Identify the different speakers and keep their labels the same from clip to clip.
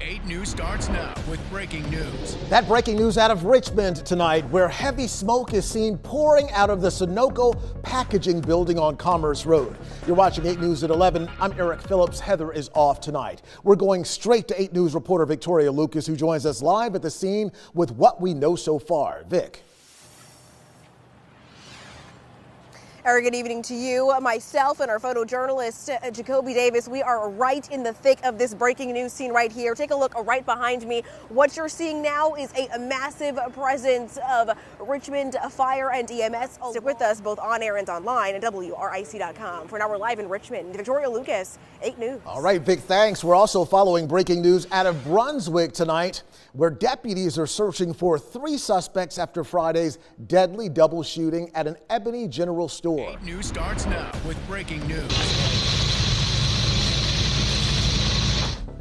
Speaker 1: 8 News starts now with breaking news.
Speaker 2: That breaking news out of Richmond tonight, where heavy smoke is seen pouring out of the Sunoco packaging building on Commerce Road. You're watching 8 News at 11. I'm Eric Phillips. Heather is off tonight. We're going straight to 8 News reporter Victoria Lucas, who joins us live at the scene with what we know so far. Vic.
Speaker 3: Eric, good evening to you. Myself and our photojournalist, Jacoby Davis, we are right in the thick of this breaking news scene right here. Take a look right behind me. What you're seeing now is a massive presence of Richmond Fire and EMS. Stick with us both on air and online at WRIC.com. For now, we're live in Richmond. Victoria Lucas, 8 News.
Speaker 2: All right, Vic, thanks. We're also following breaking news out of Brunswick tonight, where deputies are searching for 3 suspects after Friday's deadly double shooting at an Ebony General Store.
Speaker 1: 8 News starts now with breaking news.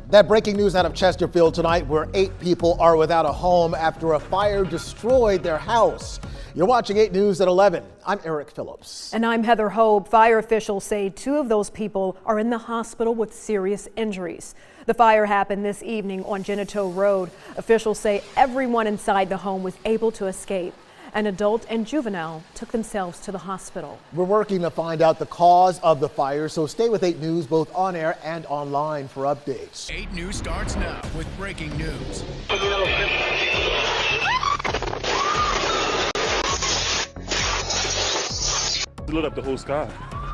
Speaker 2: That breaking news out of Chesterfield tonight, where 8 people are without a home after a fire destroyed their house. You're watching 8 News at 11. I'm Eric Phillips.
Speaker 4: And I'm Heather Hope. Fire officials say 2 of those people are in the hospital with serious injuries. The fire happened this evening on Genito Road. Officials say everyone inside the home was able to escape. An adult and juvenile took themselves to the hospital.
Speaker 2: We're working to find out the cause of the fire, so stay with 8 News both on air and online for updates.
Speaker 1: 8 News starts now with breaking news.
Speaker 5: Lit up the whole sky.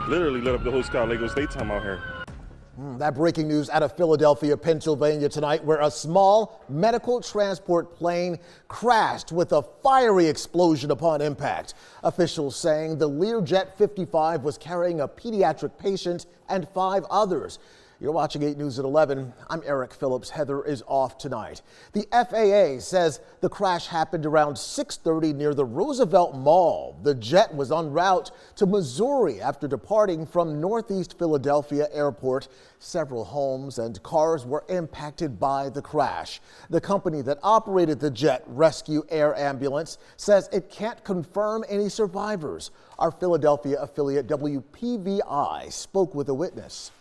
Speaker 5: Literally lit up the whole sky like it was daytime out here.
Speaker 2: That breaking news out of Philadelphia, Pennsylvania tonight, where a small medical transport plane crashed with a fiery explosion upon impact. Officials saying the Learjet 55 was carrying a pediatric patient and 5 others. You're watching 8 News at 11. I'm Eric Phillips. Heather is off tonight. The FAA says the crash happened around 6:30 near the Roosevelt Mall. The jet was en route to Missouri after departing from Northeast Philadelphia Airport. Several homes and cars were impacted by the crash. The company that operated the jet, Rescue Air Ambulance, says it can't confirm any survivors. Our Philadelphia affiliate WPVI spoke with a witness.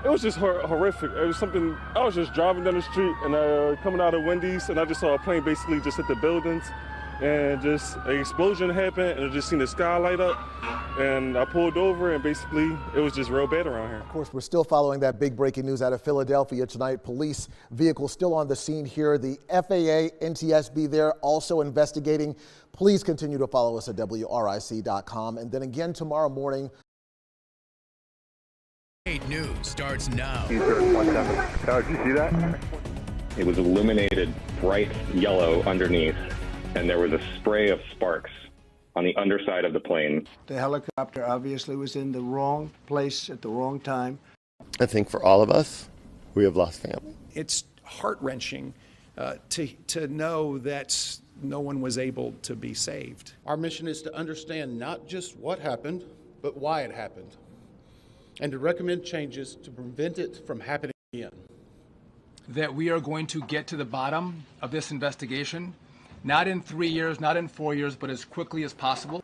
Speaker 5: It was just horrific. It was something, I was just driving down the street and coming out of Wendy's, and I just saw a plane basically just hit the buildings, and just an explosion happened, and I just seen the sky light up, and I pulled over, and basically it was just real bad around here.
Speaker 2: Of course, we're still following that big breaking news out of Philadelphia tonight. Police vehicle still on the scene here. The FAA, NTSB there also investigating. Please continue to follow us at WRIC.com, and then again tomorrow morning.
Speaker 1: 8 News starts now.
Speaker 6: Did you see that?
Speaker 7: It was illuminated bright yellow underneath, and there was a spray of sparks on the underside of the plane.
Speaker 8: The helicopter obviously was in the wrong place at the wrong time.
Speaker 9: I think for all of us, we have lost family.
Speaker 10: It's heart-wrenching to know that no one was able to be saved.
Speaker 11: Our mission is to understand not just what happened, but why it happened, and to recommend changes to prevent it from happening again.
Speaker 12: That we are going to get to the bottom of this investigation, not in 3 years, not in 4 years, but as quickly as possible.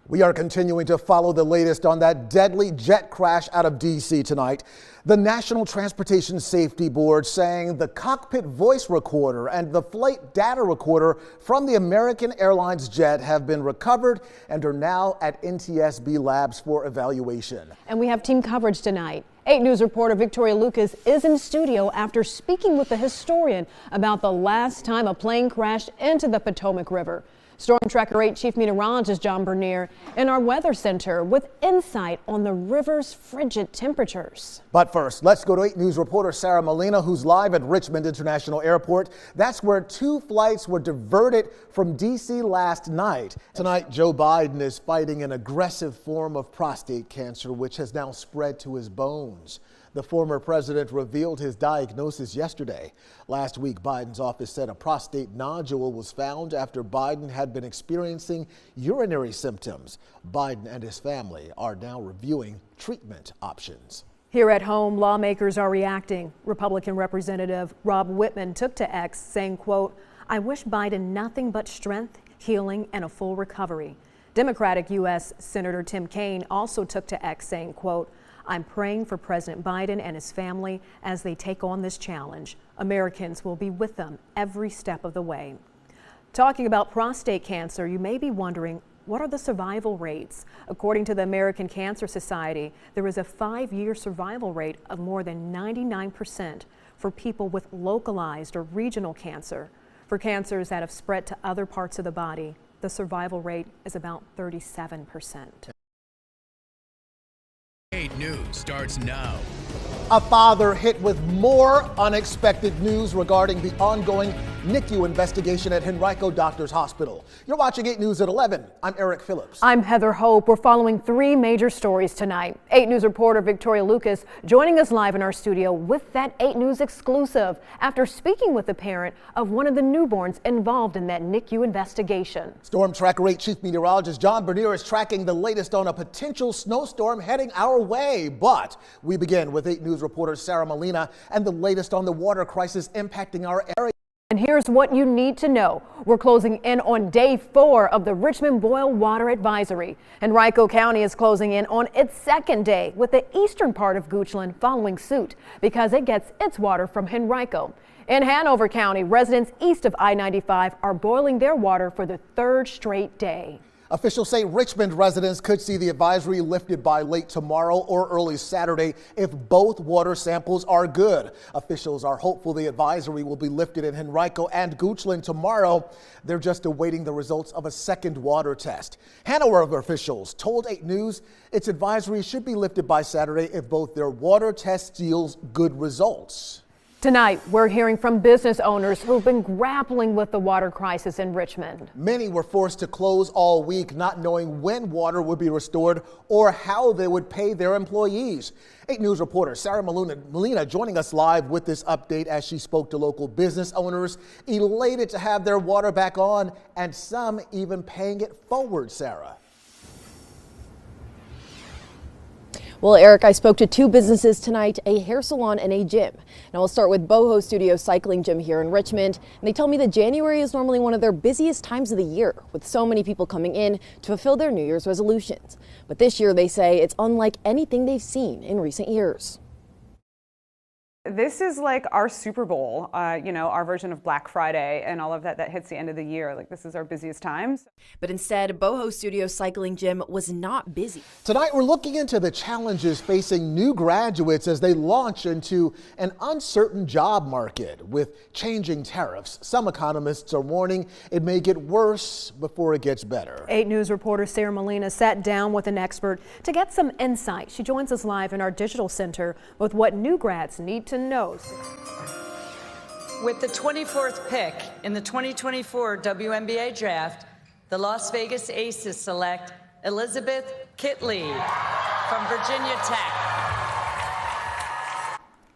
Speaker 2: We are continuing to follow the latest on that deadly jet crash out of D.C. tonight. The National Transportation Safety Board saying the cockpit voice recorder and the flight data recorder from the American Airlines jet have been recovered and are now at NTSB labs for evaluation.
Speaker 4: And we have team coverage tonight. 8 News reporter Victoria Lucas is in studio after speaking with a historian about the last time a plane crashed into the Potomac River. Storm Tracker 8 Chief Meteorologist John Bernier in our weather center with insight on the river's frigid temperatures.
Speaker 2: But first, let's go to 8 News reporter Sarah Molina, who's live at Richmond International Airport. That's where 2 flights were diverted from D.C. last night. Tonight, Joe Biden is fighting an aggressive form of prostate cancer, which has now spread to his bones. The former president revealed his diagnosis yesterday. Last week, Biden's office said a prostate nodule was found after Biden had been experiencing urinary symptoms. Biden and his family are now reviewing treatment options.
Speaker 4: Here at home, lawmakers are reacting. Republican Representative Rob Whitman took to X saying, quote, "I wish Biden nothing but strength, healing, and a full recovery." Democratic U.S. Senator Tim Kaine also took to X saying, quote, I'm praying for President Biden and his family as they take on this challenge. Americans will be with them every step of the way. Talking about prostate cancer, you may be wondering, what are the survival rates? According to the American Cancer Society, there is a 5-year survival rate of more than 99% for people with localized or regional cancer. For cancers that have spread to other parts of the body, the survival rate is about 37%.
Speaker 1: 8 News starts now.
Speaker 2: A father hit with more unexpected news regarding the ongoing NICU investigation at Henrico Doctors Hospital. You're watching 8 News at 11. I'm Eric Phillips.
Speaker 4: I'm Heather Hope. We're following 3 major stories tonight. 8 News reporter Victoria Lucas joining us live in our studio with that 8 News exclusive after speaking with the parent of one of the newborns involved in that NICU investigation.
Speaker 2: Storm Tracker 8 Chief Meteorologist John Bernier is tracking the latest on a potential snowstorm heading our way. But we begin with 8 News reporter Sarah Molina and the latest on the water crisis impacting our area.
Speaker 4: And here's what you need to know. We're closing in on day 4 of the Richmond Boil Water Advisory. Henrico County is closing in on its 2nd day, with the eastern part of Goochland following suit because it gets its water from Henrico. In Hanover County, residents east of I-95 are boiling their water for the 3rd straight day.
Speaker 2: Officials say Richmond residents could see the advisory lifted by late tomorrow or early Saturday if both water samples are good. Officials are hopeful the advisory will be lifted in Henrico and Goochland tomorrow. They're just awaiting the results of a 2nd water test. Hanover officials told 8 News its advisory should be lifted by Saturday if both their water test yields good results.
Speaker 4: Tonight, we're hearing from business owners who've been grappling with the water crisis in Richmond.
Speaker 2: Many were forced to close all week, not knowing when water would be restored or how they would pay their employees. 8 News reporter Sarah Molina joining us live with this update as she spoke to local business owners, elated to have their water back on, and some even paying it forward, Sarah.
Speaker 13: Well, Eric, I spoke to 2 businesses tonight, a hair salon and a gym. Now we'll start with Boho Studio Cycling Gym here in Richmond. And they tell me that January is normally one of their busiest times of the year, with so many people coming in to fulfill their New Year's resolutions. But this year, they say it's unlike anything they've seen in recent years.
Speaker 14: This is like our Super Bowl, our version of Black Friday and all of that hits the end of the year. Like, this is our busiest times.
Speaker 13: But instead, Boho Studio Cycling Gym was not busy.
Speaker 2: Tonight, we're looking into the challenges facing new graduates as they launch into an uncertain job market with changing tariffs. Some economists are warning it may get worse before it gets better.
Speaker 4: 8 News reporter Sarah Molina sat down with an expert to get some insight. She joins us live in our digital center with what new grads need to know.
Speaker 15: With the 24th pick in the 2024 WNBA draft, the Las Vegas Aces select Elizabeth Kitley from Virginia Tech.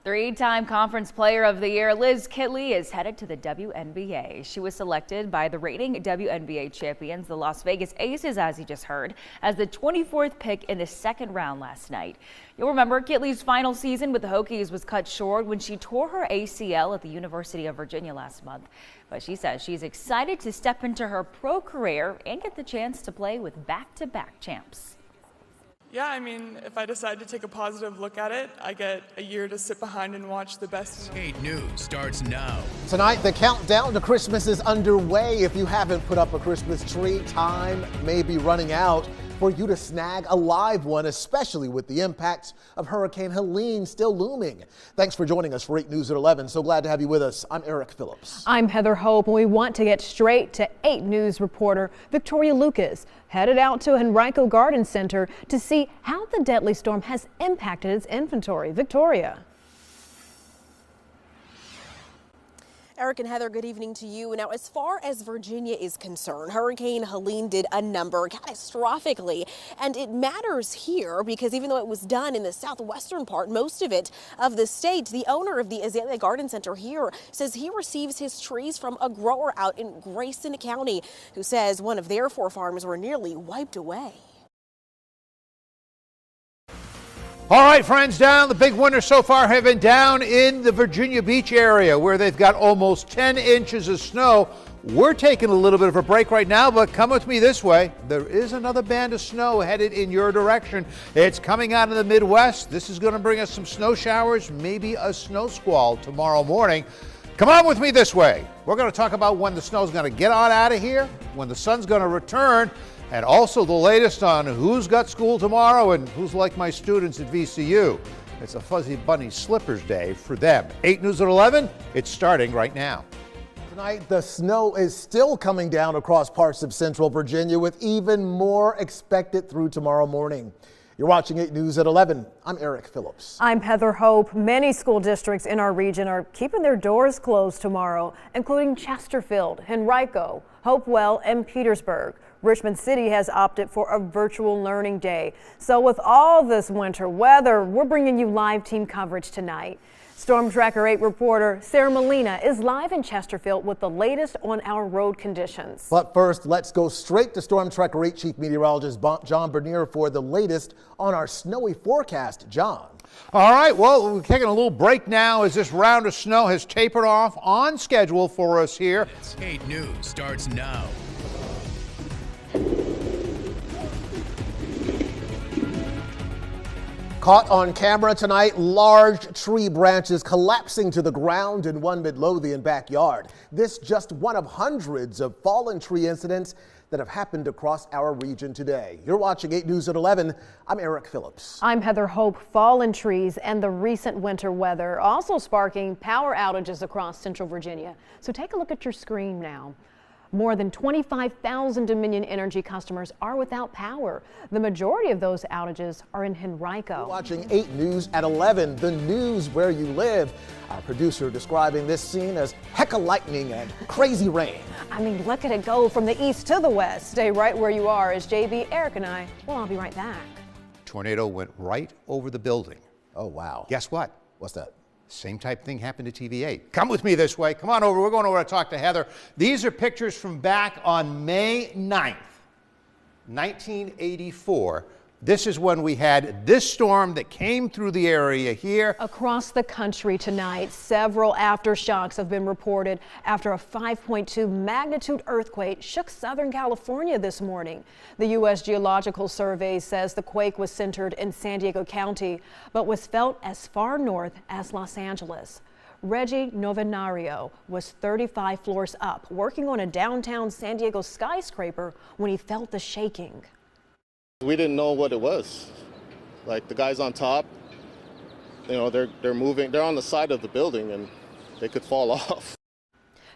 Speaker 16: 3-time Conference Player of the Year, Liz Kitley is headed to the WNBA. She was selected by the reigning WNBA champions, the Las Vegas Aces, as you just heard, as the 24th pick in the 2nd round last night. You'll remember Kitley's final season with the Hokies was cut short when she tore her ACL at the University of Virginia last month. But she says she's excited to step into her pro career and get the chance to play with back-to-back champs.
Speaker 17: Yeah, I mean, if I decide to take a positive look at it, I get a year to sit behind and watch the best.
Speaker 1: 8 News starts now.
Speaker 2: Tonight, the countdown to Christmas is underway. If you haven't put up a Christmas tree, time may be running out for you to snag a live one, especially with the impacts of Hurricane Helene still looming. Thanks for joining us for 8 News at 11. So glad to have you with us. I'm Eric Phillips.
Speaker 4: I'm Heather Hope, and we want to get straight to 8 News reporter Victoria Lucas, headed out to Henrico Garden Center to see how the deadly storm has impacted its inventory. Victoria.
Speaker 3: Eric and Heather, good evening to you. Now, as far as Virginia is concerned, Hurricane Helene did a number catastrophically, and it matters here because even though it was done in the southwestern part, most of the state, the owner of the Azalea Garden Center here says he receives his trees from a grower out in Grayson County who says one of their 4 farms were nearly wiped away.
Speaker 18: All right, friends, the big winners so far have been down in the Virginia Beach area where they've got almost 10 inches of snow. We're taking a little bit of a break right now, but come with me this way. There is another band of snow headed in your direction. It's coming out of the Midwest. This is going to bring us some snow showers, maybe a snow squall tomorrow morning. Come on with me this way. We're going to talk about when the snow's going to get on out of here, when the sun's going to return, and also the latest on who's got school tomorrow and who's like my students at VCU. It's a Fuzzy Bunny Slippers Day for them. 8 News at 11, it's starting right now.
Speaker 2: Tonight, the snow is still coming down across parts of central Virginia, with even more expected through tomorrow morning. You're watching 8 News at 11. I'm Eric Phillips.
Speaker 4: I'm Heather Hope. Many school districts in our region are keeping their doors closed tomorrow, including Chesterfield, Henrico, Hopewell, and Petersburg. Richmond City has opted for a virtual learning day. So with all this winter weather, we're bringing you live team coverage tonight. Storm Tracker 8 reporter Sarah Molina is live in Chesterfield with the latest on our road conditions.
Speaker 2: But first, let's go straight to Storm Tracker 8 Chief Meteorologist John Bernier for the latest on our snowy forecast. John.
Speaker 18: All right, well, we're taking a little break now as this round of snow has tapered off on schedule for us here.
Speaker 1: 8 News starts now.
Speaker 2: Caught on camera tonight, large tree branches collapsing to the ground in one Midlothian backyard. This just one of hundreds of fallen tree incidents that have happened across our region today. You're watching 8 News at 11. I'm Eric Phillips.
Speaker 4: I'm Heather Hope. Fallen trees and the recent winter weather also sparking power outages across central Virginia. So take a look at your screen now. More than 25,000 Dominion Energy customers are without power. The majority of those outages are in Henrico.
Speaker 2: You're watching 8 News at 11, the news where you live. Our producer describing this scene as heck of lightning and crazy rain.
Speaker 4: I mean, look at it go from the east to the west. Stay right where you are as JB, Eric, and I, well, I'll be right back.
Speaker 18: Tornado went right over the building.
Speaker 2: Oh, wow.
Speaker 18: Guess what?
Speaker 2: What's that?
Speaker 18: Same type thing happened to TV8. Come with me this way. Come on over. We're going over to talk to Heather. These are pictures from back on May 9th, 1984. This is when we had this storm that came through the area here.
Speaker 4: Across the country tonight, several aftershocks have been reported after a 5.2 magnitude earthquake shook Southern California this morning. The U.S. Geological Survey says the quake was centered in San Diego County, but was felt as far north as Los Angeles. Reggie Novenario was 35 floors up, working on a downtown San Diego skyscraper when he felt the shaking.
Speaker 19: We didn't know what it was. Like the guys on top, you know, they're moving, they're on the side of the building and they could fall off.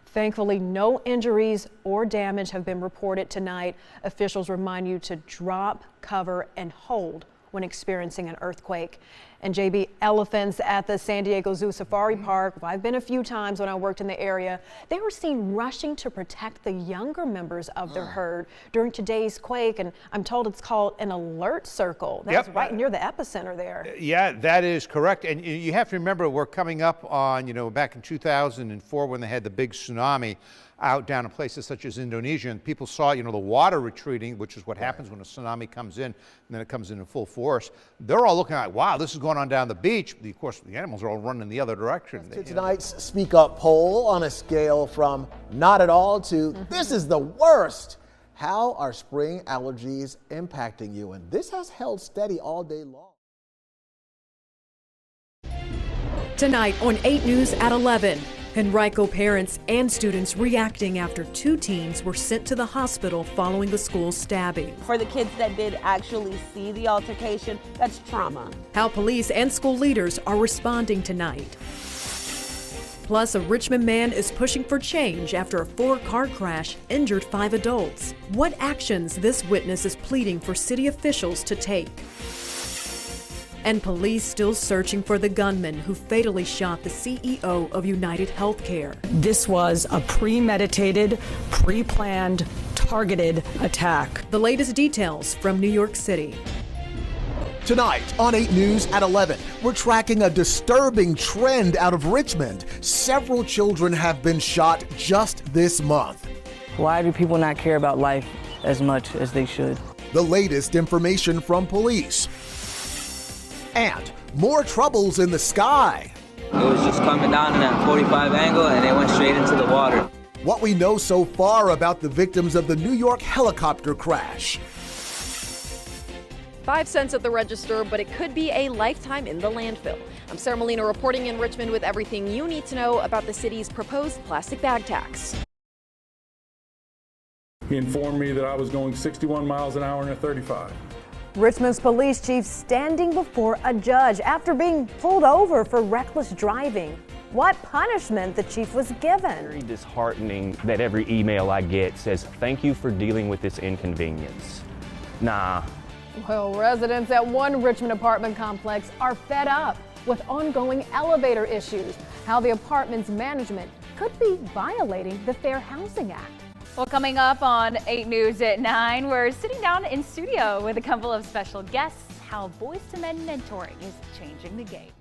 Speaker 4: Thankfully, no injuries or damage have been reported tonight. Officials remind you to drop, cover, and hold when experiencing an earthquake. And JB, elephants at the San Diego Zoo Safari Park, I've been a few times when I worked in the area, they were seen rushing to protect the younger members of their herd during today's quake, and I'm told it's called an alert circle. That's right near the epicenter there.
Speaker 18: Yeah, that is correct. And you have to remember, we're coming up on, back in 2004 when they had the big tsunami out down in places such as Indonesia, and people saw, the water retreating, which is what happens when a tsunami comes in, and then it comes in full force. They're all looking like, wow, this is going on down the beach. Of course, the animals are all running the other direction.
Speaker 2: To tonight's Speak Up poll, on a scale from not at all to this is the worst, how are spring allergies impacting you? And this has held steady all day long.
Speaker 20: Tonight on 8 News at 11. Henrico parents and students reacting after 2 teens were sent to the hospital following the school stabbing.
Speaker 21: For the kids that did actually see the altercation, that's trauma.
Speaker 20: How police and school leaders are responding tonight. Plus, a Richmond man is pushing for change after a 4-car crash injured 5 adults. What actions this witness is pleading for city officials to take. And police still searching for the gunman who fatally shot the CEO of United Healthcare.
Speaker 22: This was a premeditated, pre-planned, targeted attack.
Speaker 20: The latest details from New York City.
Speaker 2: Tonight on 8 News at 11, we're tracking a disturbing trend out of Richmond. Several children have been shot just this month.
Speaker 23: Why do people not care about life as much as they should?
Speaker 2: The latest information from police. And more troubles in the sky.
Speaker 24: It was just coming down in that 45 angle and it went straight into the water.
Speaker 2: what we know so far about the victims of the New York helicopter crash.
Speaker 13: 5 cents at the register, but it could be a lifetime in the landfill. I'm Sarah Molina reporting in Richmond with everything you need to know about the city's proposed plastic bag tax.
Speaker 5: He informed me that I was going 61 miles an hour in a 35.
Speaker 4: Richmond's police chief standing before a judge after being pulled over for reckless driving. What punishment the chief was given.
Speaker 6: Very disheartening that every email I get says, "Thank you for dealing with this inconvenience." Nah.
Speaker 4: Well, residents at one Richmond apartment complex are fed up with ongoing elevator issues. How the apartment's management could be violating the Fair Housing Act.
Speaker 16: Well, coming up on 8 News at 9, we're sitting down in studio with a couple of special guests, how Boys to Men mentoring is changing the game.